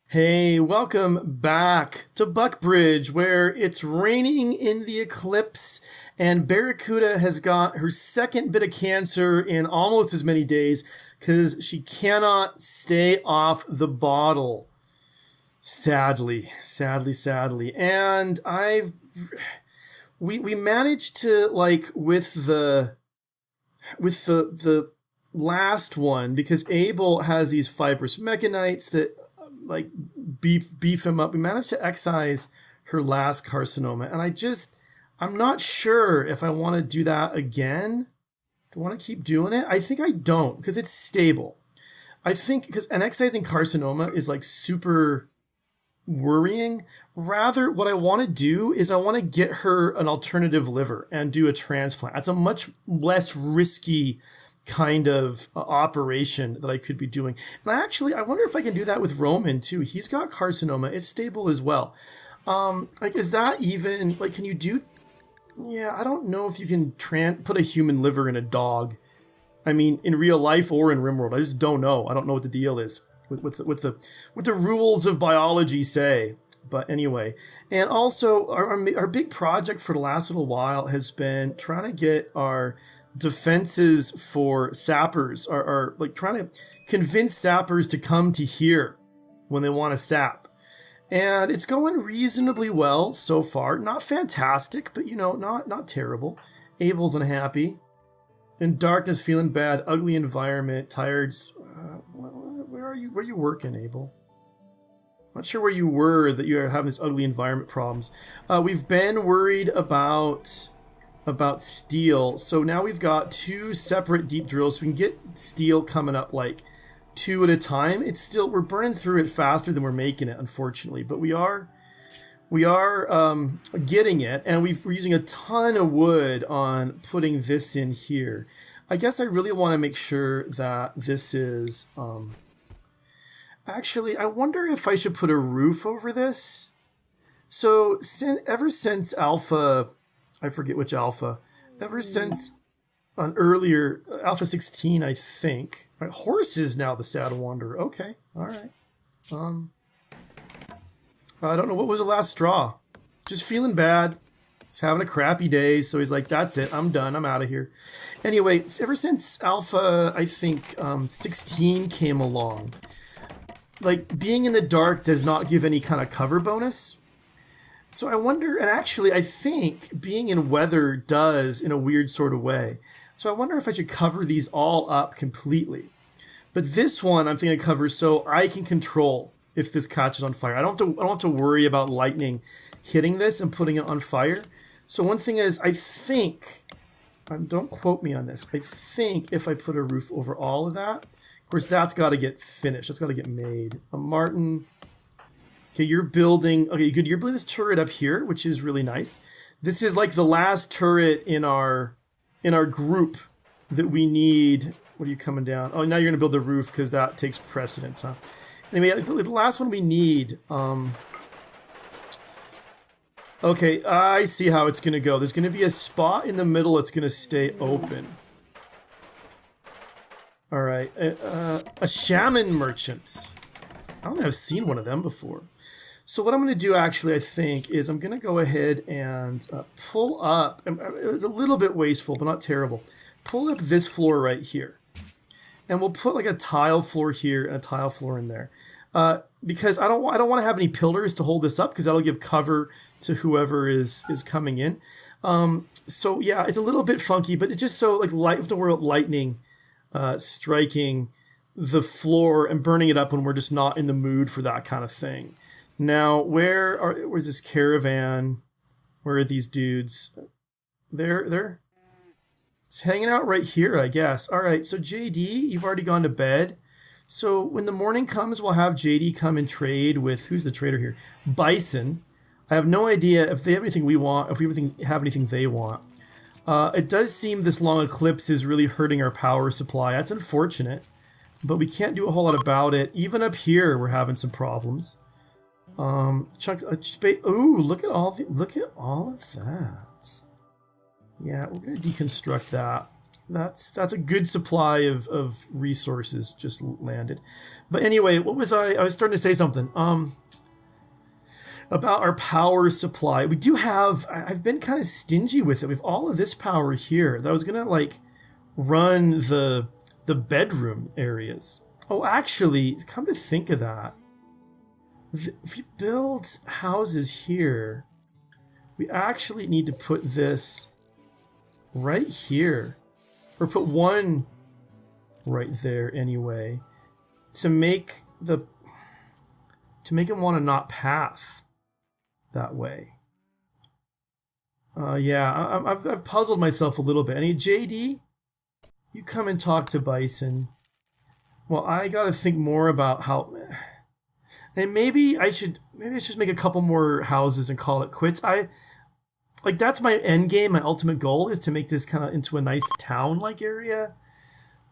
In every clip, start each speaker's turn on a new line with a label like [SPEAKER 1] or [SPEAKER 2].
[SPEAKER 1] Hey, welcome back to Buckbridge, where it's raining in the eclipse, and Barracuda has got her second bit of cancer in almost as many days because she cannot stay off the bottle. Sadly. And we managed to, like, with the last one, because Abel has these fibrous mechanites that like beef him up. We managed to excise her last carcinoma, and I'm not sure if I want to do that again. Do I want to keep doing it? I think I don't, because it's stable. I think because an excising carcinoma is like super worrying. Rather, what I want to do is I want to get her an alternative liver and do a transplant. That's a much less risky kind of operation that I could be doing. And I wonder if I can do that with Roman too. He's got carcinoma. It's stable as well. Is that even, like, can you do, I don't know if you can put a human liver in a dog. I mean, in real life or in RIMWORLD. I just don't know. I don't know what the deal is with the rules of biology say. But anyway, and also our big project for the last little while has been trying to get our defenses for sappers, are like trying to convince sappers to come to here when they want to sap. And it's going reasonably well so far. Not fantastic, but not terrible. Abel's unhappy. In darkness, feeling bad, ugly environment, tired. Where are you? Where are you working, Abel? Not sure where you were that you're having this ugly environment problems. We've been worried about steel. So now we've got two separate deep drills. So we can get steel coming up like two at a time. We're burning through it faster than we're making it, unfortunately. But we are getting it, and we're using a ton of wood on putting this in here. I guess I really want to make sure that this is... Actually, I wonder if I should put a roof over this. So, ever since Alpha, I forget which Alpha, ever since an earlier, Alpha 16, I think. Right, Horse is now the Sad Wanderer. Okay, alright. I don't know, what was the last straw? Just feeling bad. Just having a crappy day, so he's like, that's it, I'm done, I'm out of here. Anyway, ever since Alpha, I think, 16 came along, like, being in the dark does not give any kind of cover bonus. So I wonder, and actually I think being in weather does in a weird sort of way. So I wonder if I should cover these all up completely. But this one I'm thinking I cover so I can control if this catches on fire. I don't have to worry about lightning hitting this and putting it on fire. So one thing is, I think, don't quote me on this, I think if I put a roof over all of that, of course, that's got to get finished. That's got to get made. Martin, okay, you're building. Okay, good. You're building this turret up here, which is really nice. This is like the last turret in our group that we need. What are you coming down? Oh, now you're gonna build the roof because that takes precedence, huh? Anyway, the last one we need. Okay, I see how it's gonna go. There's gonna be a spot in the middle that's gonna stay open. Alright, a shaman merchant. I don't think I've seen one of them before. So what I'm going to do actually, I think, is I'm going to go ahead and pull up, it's a little bit wasteful, but not terrible, pull up this floor right here. And we'll put like a tile floor here and a tile floor in there. Because I don't want to have any pillars to hold this up, because that'll give cover to whoever is coming in. So yeah, it's a little bit funky, but it's just so like the world lightning striking the floor and burning it up when we're just not in the mood for that kind of thing. Now, where's this caravan? Where are these dudes? They're it's hanging out right here, I guess. All right, so JD, you've already gone to bed. So when the morning comes, we'll have JD come and trade with, who's the trader here? Bison. I have no idea if they have anything we want, if we have anything they want. It does seem this long eclipse is really hurting our power supply. That's unfortunate, but we can't do a whole lot about it. Even up here, we're having some problems. Ooh, look at all of that. Yeah, we're gonna deconstruct that. that's a good supply of resources just landed. But anyway, what was I was starting to say something. About our power supply. We do have, I've been kind of stingy with it. We have all of this power here that I was going to like run the bedroom areas. Oh, actually, come to think of that, if you build houses here, we actually need to put this right here, or put one right there anyway, to make them want to not path that way. Yeah, I've puzzled myself a little bit. JD, you come and talk to Bison. Well, I got to think more about how, and maybe I should just make a couple more houses and call it quits. That's my end game. My ultimate goal is to make this kind of into a nice town-like area,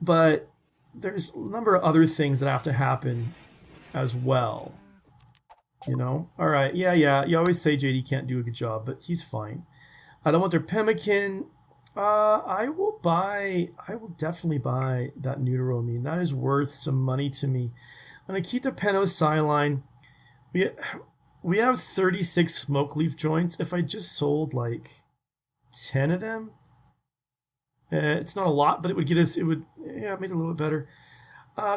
[SPEAKER 1] but there's a number of other things that have to happen as well. You know? All right. Yeah. You always say JD can't do a good job, but he's fine. I don't want their pemmican. I will definitely buy that Neuteroamine. That is worth some money to me. I'm going to keep the Penicillin. We have 36 smoke leaf joints. If I just sold like 10 of them, it's not a lot, but it would make it a little bit better.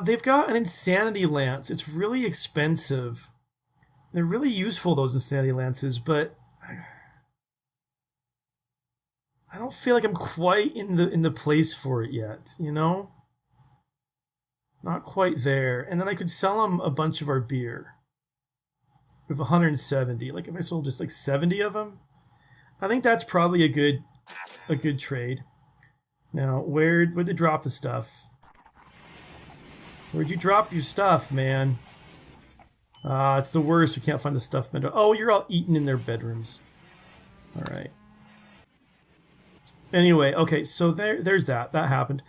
[SPEAKER 1] They've got an Insanity Lance. It's really expensive. They're really useful, those Insanity Lances, but I don't feel like I'm quite in the place for it yet, you know? Not quite there. And then I could sell them a bunch of our beer. We have 170. Like if I sold just like 70 of them, I think that's probably a good trade. Now, where'd they drop the stuff? Where'd you drop your stuff, man? It's the worst. We can't find the stuff. Oh, you're all eating in their bedrooms. All right. Anyway, okay, so there's that. That happened.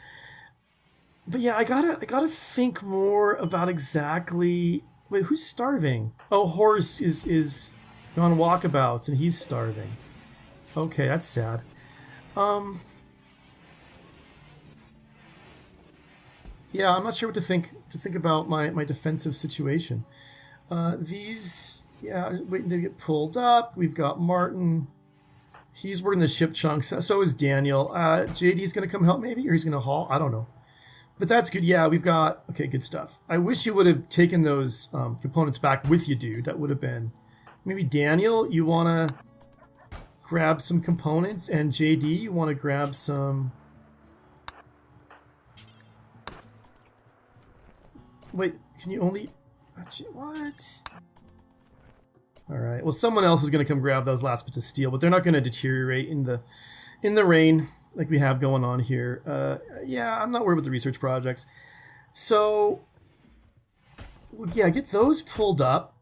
[SPEAKER 1] But yeah, I gotta think more about exactly. Wait, who's starving? Oh, Horse is gone walkabouts and he's starving. Okay, that's sad. Yeah, I'm not sure what to think about my defensive situation. These, yeah, waiting to get pulled up. We've got Martin. He's working the ship chunks. So is Daniel. JD's going to come help maybe, or he's going to haul. I don't know. But that's good. Yeah, we've got, okay, good stuff. I wish you would have taken those components back with you, dude. That would have been, maybe Daniel, you want to grab some components, and JD, you want to grab some. Wait, can you only, what? All right. Well, someone else is going to come grab those last bits of steel, but they're not going to deteriorate in the rain like we have going on here. Yeah, I'm not worried about the research projects. So, yeah, get those pulled up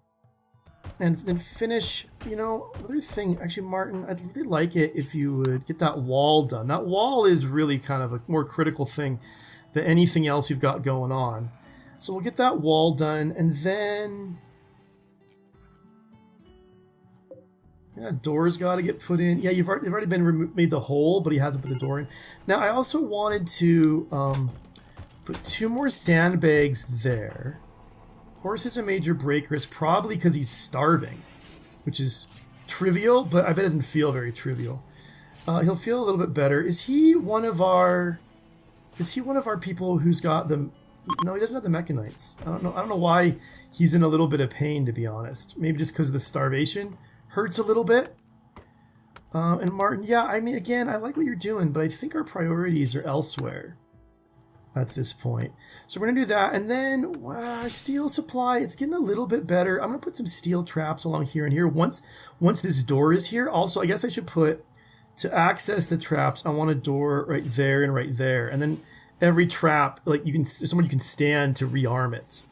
[SPEAKER 1] and then finish, you know, other thing. Actually, Martin, I'd really like it if you would get that wall done. That wall is really kind of a more critical thing than anything else you've got going on. So we'll get that wall done, and then yeah, doors got to get put in. Yeah, you've already made the hole, but he hasn't put the door in. Now I also wanted to put 2 more sandbags there. Horse is a major break risk, probably because he's starving, which is trivial, but I bet it doesn't feel very trivial. He'll feel a little bit better. Is he one of our people who's got the? No, he doesn't have the mechanites. I don't know why he's in a little bit of pain, to be honest. Maybe just because of the starvation. Hurts a little bit. And Martin, yeah, I mean, again, I like what you're doing, but I think our priorities are elsewhere at this point. So we're going to do that. And then our steel supply, it's getting a little bit better. I'm going to put some steel traps along here and here. Once this door is here, also, I guess I should put, to access the traps, I want a door right there and right there. And then every trap, like someone you can stand to rearm it.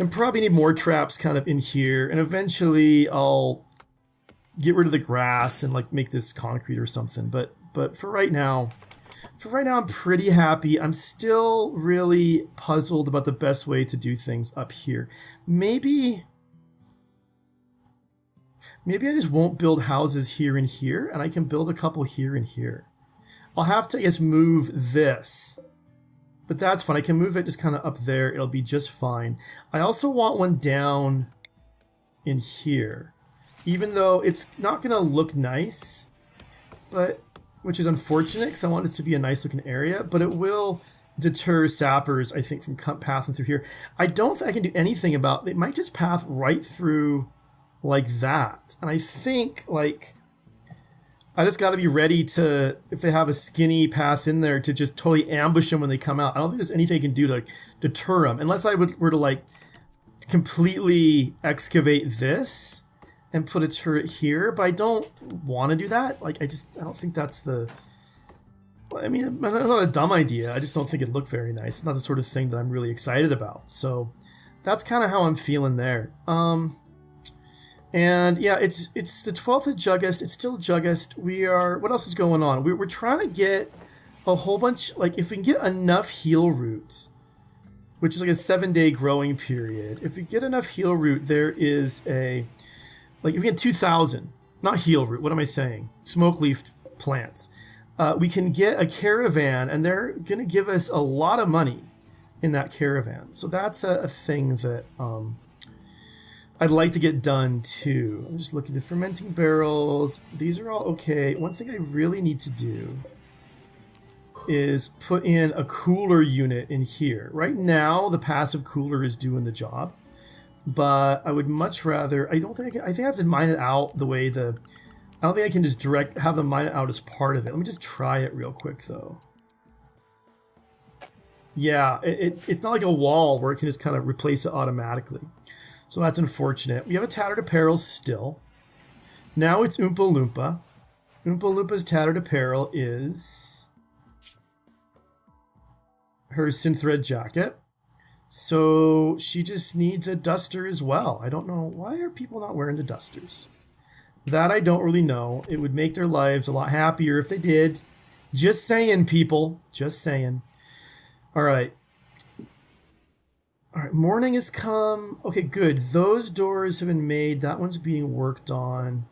[SPEAKER 1] And probably need more traps kind of in here. And eventually I'll get rid of the grass and like make this concrete or something. But for right now, I'm pretty happy. I'm still really puzzled about the best way to do things up here. Maybe I just won't build houses here and here, and I can build a couple here and here. I'll have to, I guess, move this. But that's fine. I can move it just kind of up there. It'll be just fine. I also want one down in here. Even though it's not going to look nice, but which is unfortunate because I want it to be a nice looking area, but it will deter sappers, I think, from passing through here. I don't think I can do anything about it. It might just path right through like that. And I think, like, I just got to be ready to, if they have a skinny path in there, to just totally ambush them when they come out. I don't think there's anything I can do to like, deter them, unless I were to like completely excavate this and put a turret here, but I don't want to do that. Like, I don't think that's the... I mean, it's not a dumb idea. I just don't think it looked very nice. It's not the sort of thing that I'm really excited about. So that's kind of how I'm feeling there. And yeah, it's the 12th of Juggust. It's still Juggust. What else is going on? We're trying to get a whole bunch, like, if we can get enough heal roots, which is like a 7-day growing period. If we get enough heal root, there is a... Like, if we get 2,000, not heal root, what am I saying? Smoke leaf plants. We can get a caravan, and they're going to give us a lot of money in that caravan. So that's a thing that I'd like to get done, too. I'm just looking at the fermenting barrels. These are all okay. One thing I really need to do is put in a cooler unit in here. Right now, the passive cooler is doing the job. But I would much rather, I think I have to mine it out the way I don't think I can just have them mine it out as part of it. Let me just try it real quick though. Yeah, it's not like a wall where it can just kind of replace it automatically. So that's unfortunate. We have a tattered apparel still. Now it's Oompa Loompa. Oompa Loompa's tattered apparel is her synthread jacket. So she just needs a duster as well. I don't know. Why are people not wearing the dusters? That I don't really know. It would make their lives a lot happier if they did. Just saying, people. Just saying. All right. All right. Morning has come. Okay, good. Those doors have been made. That one's being worked on.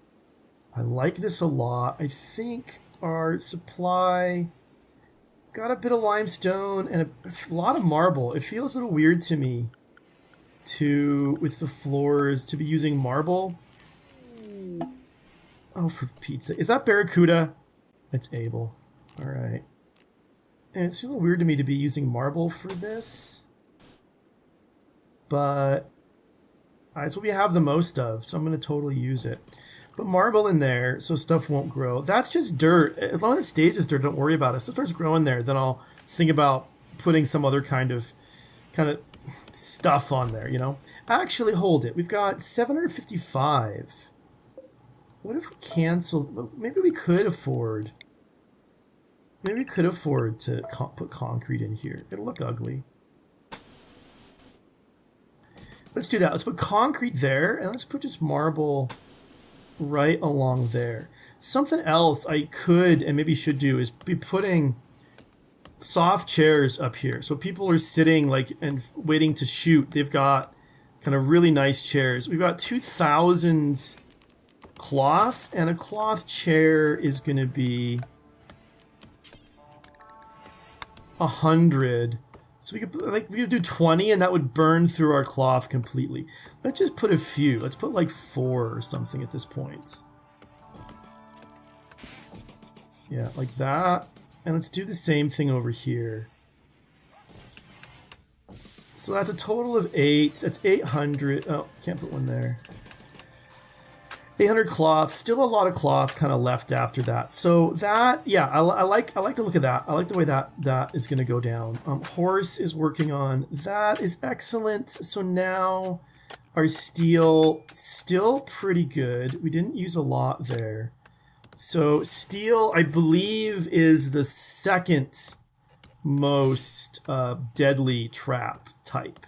[SPEAKER 1] I like this a lot. I think our supply... Got a bit of limestone and a lot of marble. It feels a little weird to me with the floors to be using marble. Oh, for Pete's sake. Is that Barracuda? It's Abel. All right. And it's a little weird to me to be using marble for this. But it's what we have the most of, so I'm going to totally use it. But marble in there, so stuff won't grow. That's just dirt. As long as it stays as dirt, don't worry about it. If stuff starts growing there, then I'll think about putting some other kind of stuff on there, you know? Actually, hold it. We've got 755. What if we cancel? Maybe we could afford... Maybe we could afford to put concrete in here. It'll look ugly. Let's do that. Let's put concrete there, and let's put just marble... right along there. Something else I could and maybe should do is be putting soft chairs up here. So people are sitting like and waiting to shoot. They've got kind of really nice chairs. We've got 2,000 cloth, and a cloth chair is going to be 100. So we could do 20, and that would burn through our cloth completely. Let's just put a few. Let's put like 4 or something at this point. Yeah, like that. And let's do the same thing over here. So that's a total of 8. That's 800. Oh, can't put one there. 800 cloth. Still a lot of cloth kind of left after that. So that, yeah, I like the look of that. I like the way that is going to go down. Horse is working on. That is excellent. So now our steel, still pretty good. We didn't use a lot there. So steel, I believe, is the second most deadly trap type.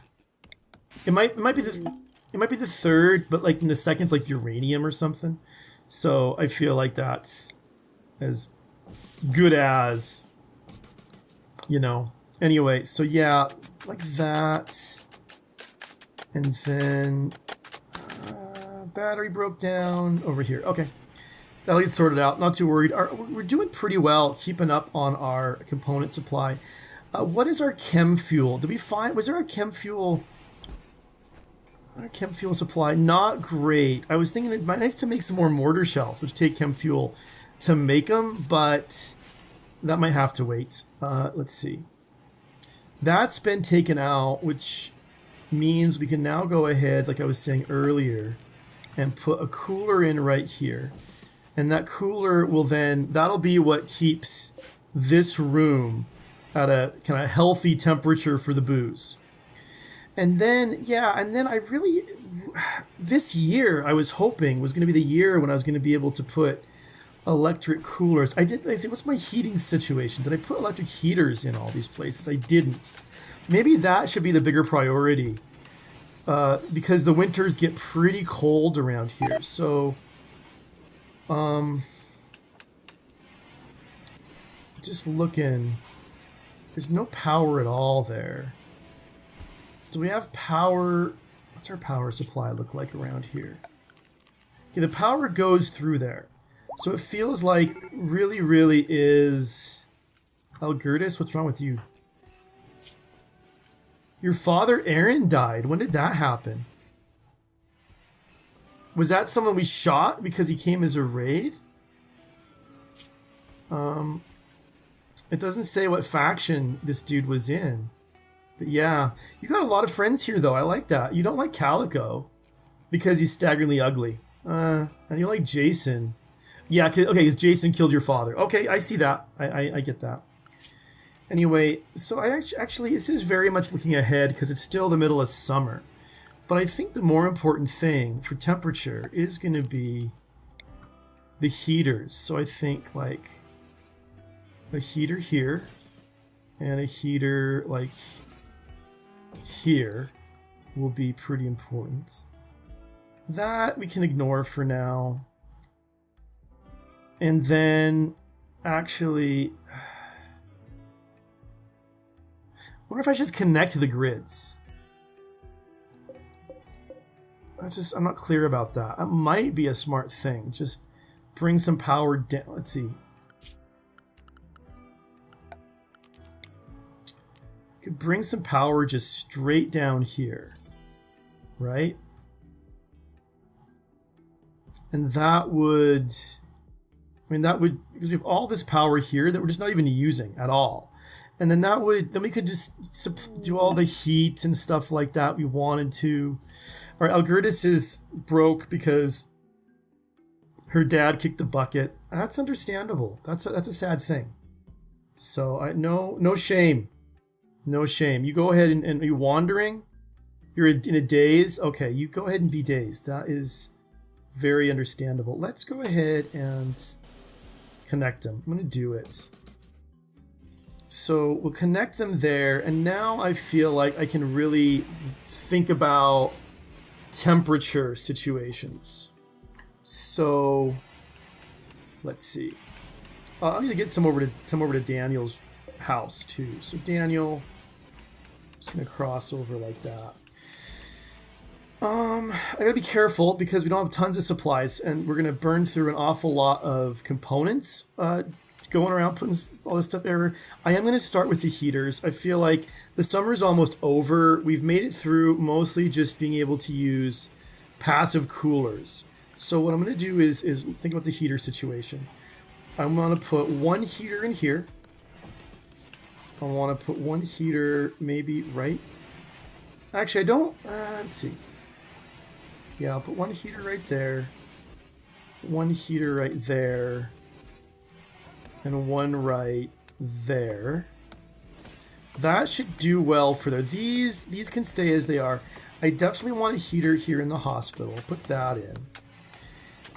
[SPEAKER 1] It might be the third, but like in the second's like uranium or something. So I feel like that's as good as, you know. Anyway, so yeah, like that. And then battery broke down over here. Okay. That'll get sorted out. Not too worried. We're doing pretty well keeping up on our component supply. What is our chem fuel? Did we find... Was there a chem fuel... Our chem fuel supply? Not great. I was thinking it'd be nice to make some more mortar shells, which take chem fuel to make them, but that might have to wait. Let's see. That's been taken out, which means we can now go ahead, like I was saying earlier, and put a cooler in right here. And that cooler will then, that'll be what keeps this room at a kind of healthy temperature for the booze. And then, yeah, and then I really, this year I was hoping was going to be the year when I was going to be able to put electric coolers. I said, what's my heating situation? Did I put electric heaters in all these places? I didn't. Maybe that should be the bigger priority, because the winters get pretty cold around here. So, just looking, there's no power at all there. Do we have power? What's our power supply look like around here? Okay, the power goes through there. So it feels like really is... Algertis, what's wrong with you? Your father Aaron died. When did that happen? Was that someone we shot because he came as a raid? It doesn't say what faction this dude was in. But yeah, you got a lot of friends here though. I like that. You don't like Calico because he's staggeringly ugly. And you like Jason. Yeah, okay, because Jason killed your father. Okay, I see that. I get that. Anyway, so I actually, this is very much looking ahead because it's still the middle of summer. But I think the more important thing for temperature is going to be the heaters. So I think like a heater here and a heater like here will be pretty important. That we can ignore for now. And then actually, I wonder if I should just connect to the grids. I'm not clear about that. That might be a smart thing. Just bring some power down. Let's see. Could bring some power just straight down here, right? And that would, because we have all this power here that we're just not even using at all. And then then we could just do all the heat and stuff like that we wanted to. All right, Algertis is broke because her dad kicked the bucket. That's understandable. That's a sad thing. So no shame. No shame. You go ahead and are you wandering? You're in a daze? Okay, you go ahead and be dazed. That is very understandable. Let's go ahead and connect them. I'm going to do it. So we'll connect them there, and now I feel like I can really think about temperature situations. So let's see. I'm going to get some over to Daniel's house too. So Daniel, just going to cross over like that. I gotta be careful because we don't have tons of supplies, and we're gonna burn through an awful lot of components going around putting all this stuff everywhere. I am gonna start with the heaters. I feel like the summer's almost over. We've made it through mostly just being able to use passive coolers. So what I'm gonna do is think about the heater situation. I'm gonna put one heater in here. I want to put one heater maybe right. Actually, I don't. Let's see. Yeah, I'll put one heater right there, one heater right there, and one right there. That should do well for there. These can stay as they are. I definitely want a heater here in the hospital. Put that in.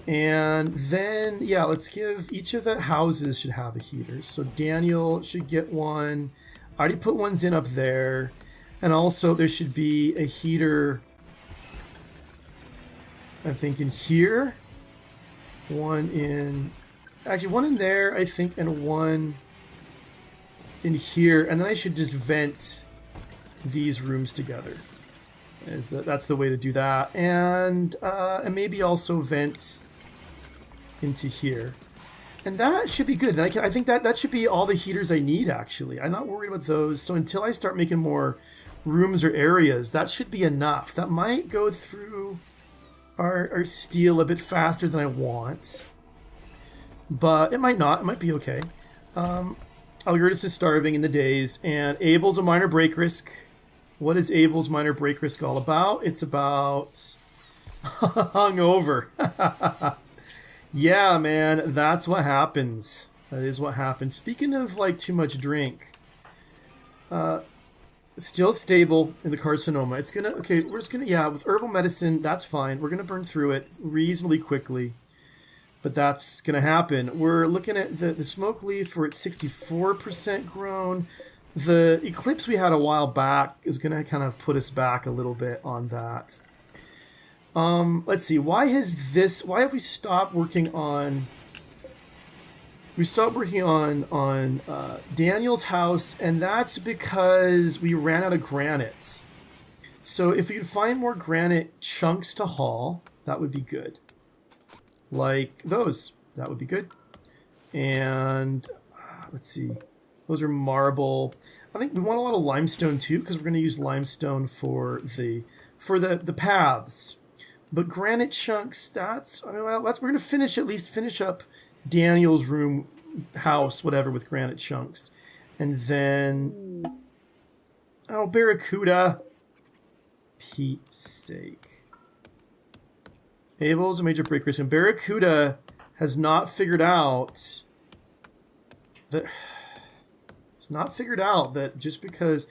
[SPEAKER 1] And then, yeah, let's give each of the houses should have a heater. So Daniel should get one. I already put ones in up there. And also there should be a heater, I'm thinking here, one in there, I think, and one in here, and then I should just vent these rooms together. That's the way to do that, and maybe also vent into here. And that should be good. I think that should be all the heaters I need, actually. I'm not worried about those. So until I start making more rooms or areas, that should be enough. That might go through our steel a bit faster than I want. But it might not. It might be okay. Algirdas is starving in the days. And Abel's a minor break risk. What is Abel's minor break risk all about? It's about hungover. Yeah, man, that's what happens. That is what happens. Speaking of, like, too much drink, still stable in the carcinoma. It's gonna, okay, we're just gonna, yeah, with herbal medicine, that's fine. We're gonna burn through it reasonably quickly, but that's gonna happen. We're looking at the smoke leaf, we're at 64% grown. The eclipse we had a while back is gonna kind of put us back a little bit on that. Let's see, why have we stopped working on Daniel's house, and that's because we ran out of granite. So if we could find more granite chunks to haul, that would be good. Like those, that would be good. And let's see, those are marble. I think we want a lot of limestone too, because we're going to use limestone for the paths. But granite chunks, we're going to finish up Daniel's room, house, whatever, with granite chunks. And then, oh, Barracuda. Pete's sake. Abel's a major break risk, and Barracuda has not figured out that just because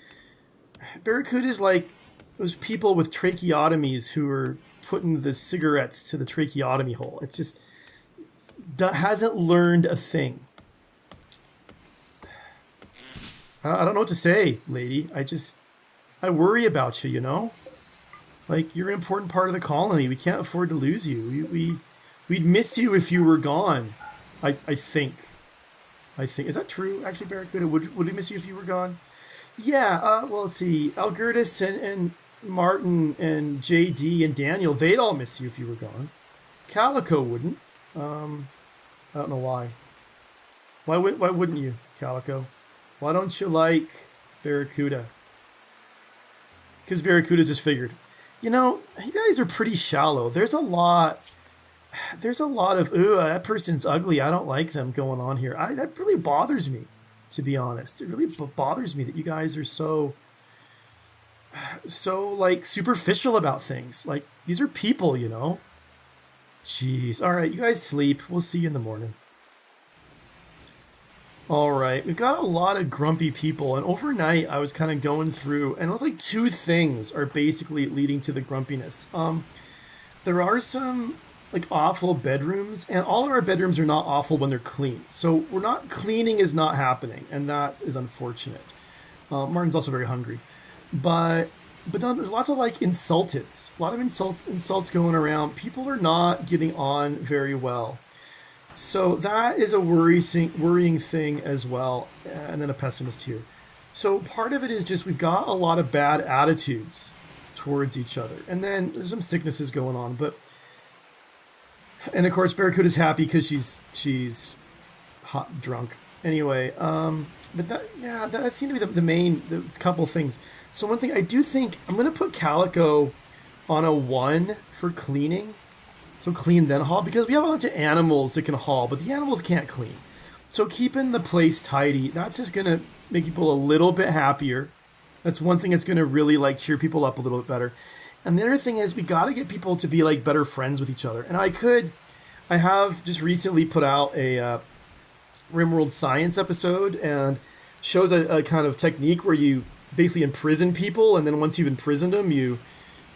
[SPEAKER 1] Barracuda is like those people with tracheotomies who are putting the cigarettes to the tracheotomy hole. It's just hasn't learned a thing. I don't know what to say, lady. I worry about you, you know? Like, you're an important part of the colony. We can't afford to lose you. We'd miss you if you were gone. I think. Is that true, actually, Barracuda? Would we miss you if you were gone? Yeah, well, let's see. Algirdas and Martin and JD and Daniel, they'd all miss you if you were gone. Calico wouldn't. I don't know why. Why wouldn't you, Calico? Why don't you like Barracuda? Because Barracuda's just figured, you know, you guys are pretty shallow. There's a lot of, ooh, that person's ugly, I don't like them going on here. That really bothers me, to be honest. It really bothers me that you guys are so like superficial about things. Like, these are people, you know. Jeez. All right, you guys sleep. We'll see you in the morning. All right, we've got a lot of grumpy people, and overnight I was kind of going through, and it looks like two things are basically leading to the grumpiness. There are some like awful bedrooms, and all of our bedrooms are not awful when they're clean. So cleaning is not happening, and that is unfortunate. Martin's also very hungry. But there's lots of like insultants, a lot of insults going around. People are not getting on very well, so that is a worrying thing as well. And then a pessimist here. So part of it is just we've got a lot of bad attitudes towards each other, and then there's some sicknesses going on. And of course Barracuda's happy because she's hot drunk. Anyway, but that seemed to be the main couple things. So one thing I do think, I'm going to put Calico on a 1 for cleaning. So clean then haul, because we have a bunch of animals that can haul, but the animals can't clean. So keeping the place tidy, that's just going to make people a little bit happier. That's one thing that's going to really like cheer people up a little bit better. And the other thing is we got to get people to be like better friends with each other. And I have just recently put out a RIMWORLD science episode, and shows a kind of technique where you basically imprison people, and then once you've imprisoned them, you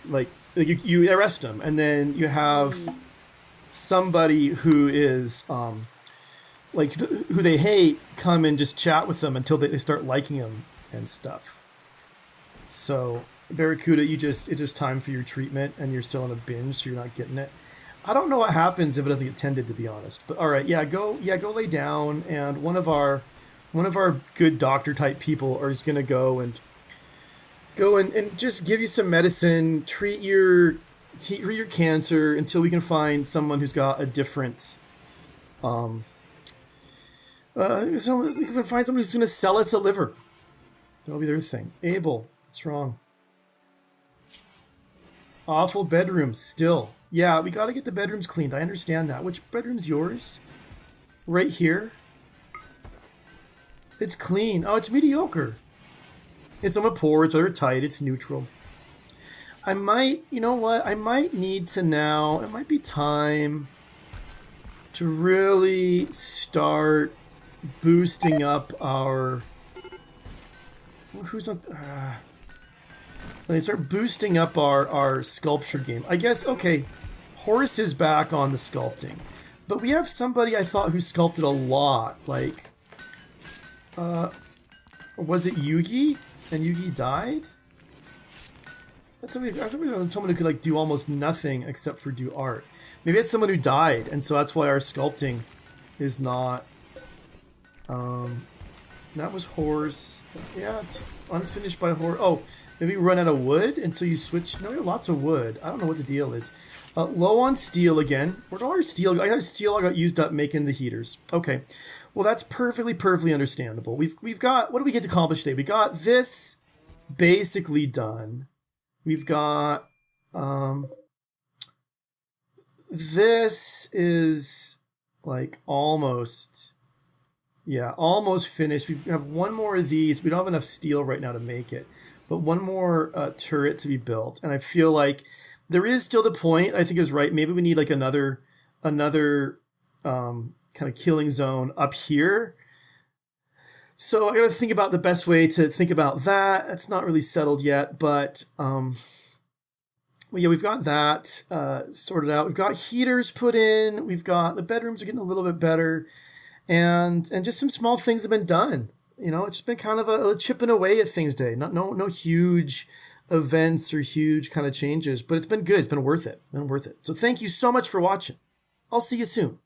[SPEAKER 1] arrest them, and then you have somebody who is who they hate come and just chat with them until they start liking them and stuff. So Barracuda, it's just time for your treatment, and you're still on a binge, so you're not getting it. I don't know what happens if it doesn't get tended, to be honest. But all right, go lay down, and one of our good doctor type people is going to go and just give you some medicine, treat your cancer until we can find someone who's got a different So we can find somebody who's going to sell us a liver. That'll be their thing. Abel, what's wrong? Awful bedrooms, still. Yeah, we got to get the bedrooms cleaned. I understand that. Which bedroom's yours? Right here? It's clean. Oh, it's mediocre. It's on a poor, it's tight, it's neutral. I might, you know what? I might need to now, it might be time to really start boosting up our... Who's not... They start boosting up our sculpture game. I guess, okay, Horace is back on the sculpting. But we have somebody I thought who sculpted a lot. Like, was it Yugi? And Yugi died? That's somebody, I thought someone who could like do almost nothing except for do art. Maybe it's someone who died, and so that's why our sculpting is not... that was Horse. Yeah, it's unfinished by Horse. Oh, maybe run out of wood, and so you switch... No, you have lots of wood. I don't know what the deal is. Low on steel again. Where'd all our steel go? I got steel I got used up making the heaters. Okay. Well, that's perfectly understandable. We've got... What do we get to accomplish today? We got this basically done. We've got... this is like almost... Yeah, almost finished. We have one more of these. We don't have enough steel right now to make it. But one more turret to be built. And I feel like there is still the point, I think is right. Maybe we need like another kind of killing zone up here. So I got to think about the best way to think about that. That's not really settled yet. But well, yeah, we've got that sorted out. We've got heaters put in. We've got the bedrooms are getting a little bit better. And just some small things have been done. You know, it's been kind of a chipping away at things day. No huge events or huge kind of changes, but it's been good. It's been worth it. So thank you so much for watching. I'll see you soon.